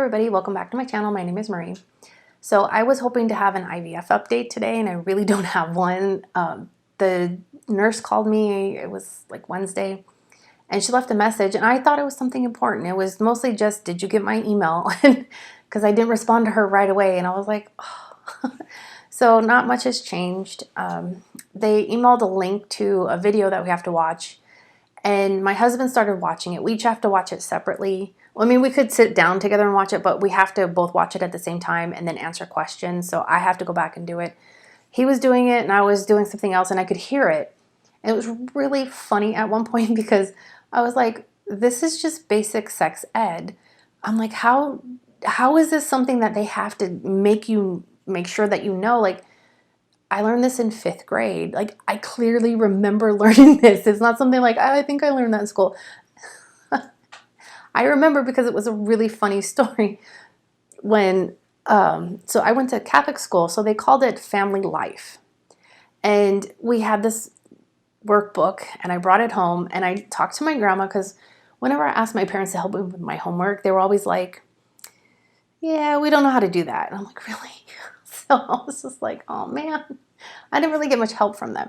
everybody, welcome back to my channel. My name is Marie. So I was hoping to have an IVF update today and I really don't have one. The nurse called me, it was like Wednesday, and she left a message and I thought it was something important. It was mostly just, did you get my email? Because I didn't respond to her right away and I was like, oh. So not much has changed. They emailed a link to a video that we have to watch and my husband started watching it. We each have to watch it separately. Well, I mean, we could sit down together and watch it, but we have to both watch it at the same time and then answer questions. So I have to go back and do it. He was doing it and I was doing something else and I could hear it. And it was really funny at one point because I was like, this is just basic sex ed. I'm like, how is this something that they have to make sure that you know? Like, I learned this in 5th grade. Like, I clearly remember learning this. It's not something like, I think I learned that in school. I remember because it was a really funny story when, so I went to Catholic school, so they called it Family Life. And we had this workbook and I brought it home and I talked to my grandma because whenever I asked my parents to help me with my homework, they were always like, yeah, we don't know how to do that. And I'm like, really? So I was just like, oh man, I didn't really get much help from them.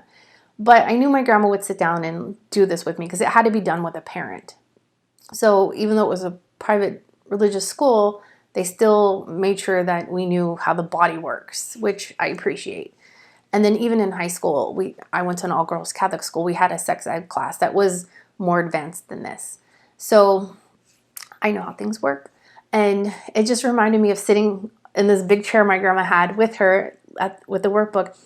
But I knew my grandma would sit down and do this with me because it had to be done with a parent. So even though it was a private religious school, they still made sure that we knew how the body works, which I appreciate. And then even in high school, I went to an all-girls Catholic school. We had a sex ed class that was more advanced than this. So I know how things work. And it just reminded me of sitting in this big chair my grandma had with her with the workbook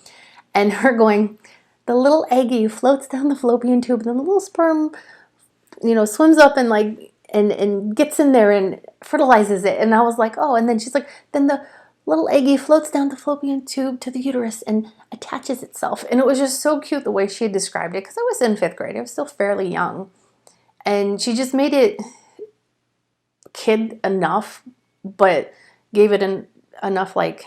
and her going, the little eggie floats down the fallopian tube and then the little sperm, swims up and and gets in there and fertilizes it. And I was like, oh, and then she's like, then the little eggie floats down the fallopian tube to the uterus and attaches itself. And it was just so cute the way she had described it because I was in 5th grade. I was still fairly young. And she just made it kid enough, but gave it enough like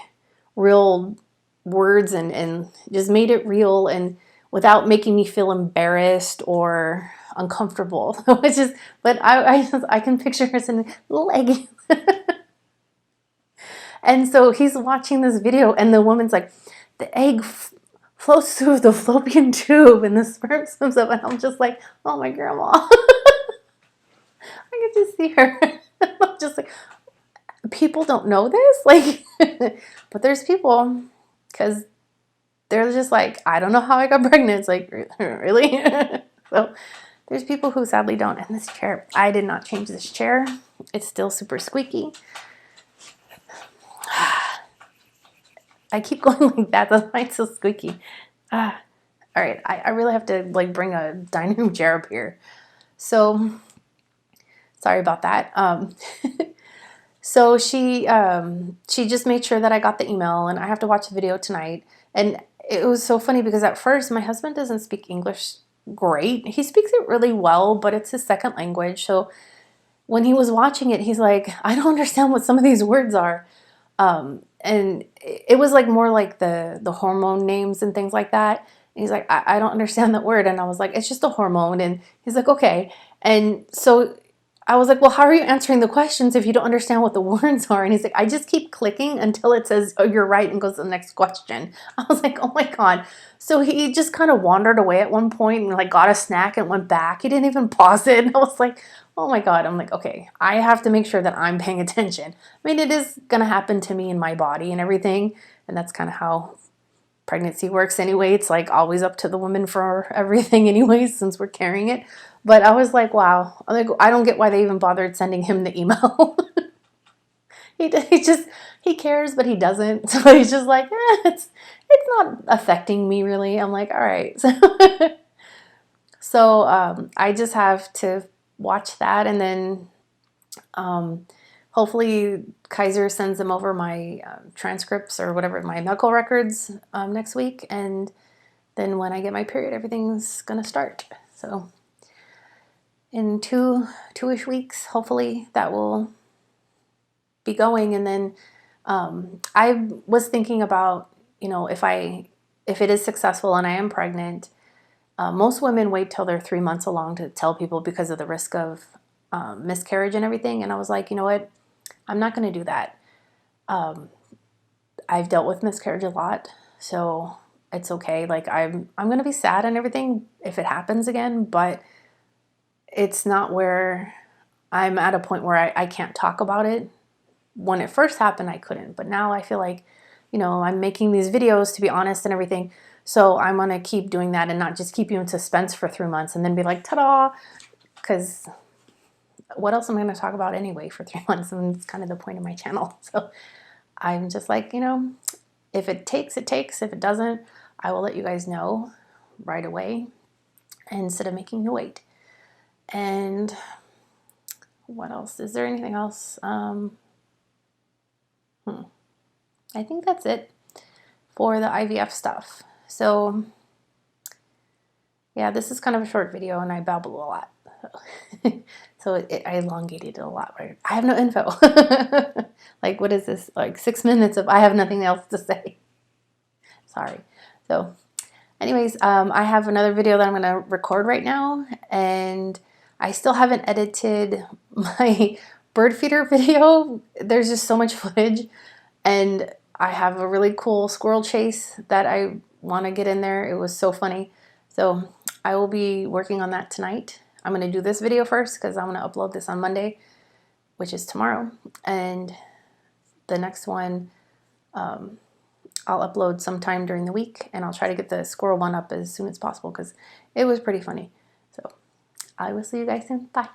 real words and just made it real and without making me feel embarrassed or uncomfortable. Which is, but I can picture her saying, little eggy. And so he's watching this video and the woman's like, the egg flows through the fallopian tube and the sperm swims up. And I'm just like, oh, my grandma. I get to see her. I'm just like, people don't know this? Like, but there's people, because they're just like, I don't know how I got pregnant. It's like, really? So there's people who sadly don't. And this chair, I did not change this chair. It's still super squeaky. I keep going like that. That's why it's so squeaky. All right, I really have to like bring a dining room chair up here. So sorry about that. So she just made sure that I got the email and I have to watch the video tonight. And it was so funny because at first my husband doesn't speak English great. He speaks it really well, but it's his second language. So when he was watching it, he's like, I don't understand what some of these words are. And it was like more like the hormone names and things like that. And he's like, I don't understand that word. And I was like, it's just a hormone. And he's like, okay. And so I was like, well, how are you answering the questions if you don't understand what the words are? And he's like, I just keep clicking until it says, oh, you're right, and goes to the next question. I was like, oh my God. So he just kind of wandered away at one point and like got a snack and went back. He didn't even pause it. And I was like, oh my God. I'm like, okay, I have to make sure that I'm paying attention. I mean, it is going to happen to me in my body and everything. And that's kind of how pregnancy works anyway. It's like always up to the woman for everything anyway, since we're carrying it. But I was like, wow, I'm like, I don't get why they even bothered sending him the email. He cares, but he doesn't. So he's just like, it's not affecting me really. I'm like, all right. So I just have to watch that. And then hopefully Kaiser sends them over my transcripts or whatever, my medical records next week. And then when I get my period, everything's going to start. So in two-ish weeks, hopefully that will be going. And then I was thinking about, if it is successful and I am pregnant, most women wait till they're 3 months along to tell people because of the risk of miscarriage and everything. And I was like, you know what? I'm not going to do that. I've dealt with miscarriage a lot, so it's okay. Like I'm going to be sad and everything if it happens again, but it's not where I'm at a point where I can't talk about it. When it first happened, I couldn't, but now I feel like, you know, I'm making these videos to be honest and everything. So I'm going to keep doing that and not just keep you in suspense for 3 months and then be like, ta-da, because what else am I going to talk about anyway for 3 months? And it's kind of the point of my channel. So I'm just like, you know, if it takes, it takes. If it doesn't, I will let you guys know right away instead of making you wait. And what else? Is there anything else? I think that's it for the IVF stuff. So yeah, this is kind of a short video and I babble a lot. So I elongated it a lot, right? I have no info. Like, what is this? Like 6 minutes of I have nothing else to say. Sorry. So anyways, I have another video that I'm going to record right now, and I still haven't edited my bird feeder video. There's just so much footage, and I have a really cool squirrel chase that I want to get in there. It was so funny. So I will be working on that tonight. I'm going to do this video first because I'm going to upload this on Monday, which is tomorrow. And the next one, I'll upload sometime during the week, and I'll try to get the squirrel one up as soon as possible because it was pretty funny. So I will see you guys soon. Bye.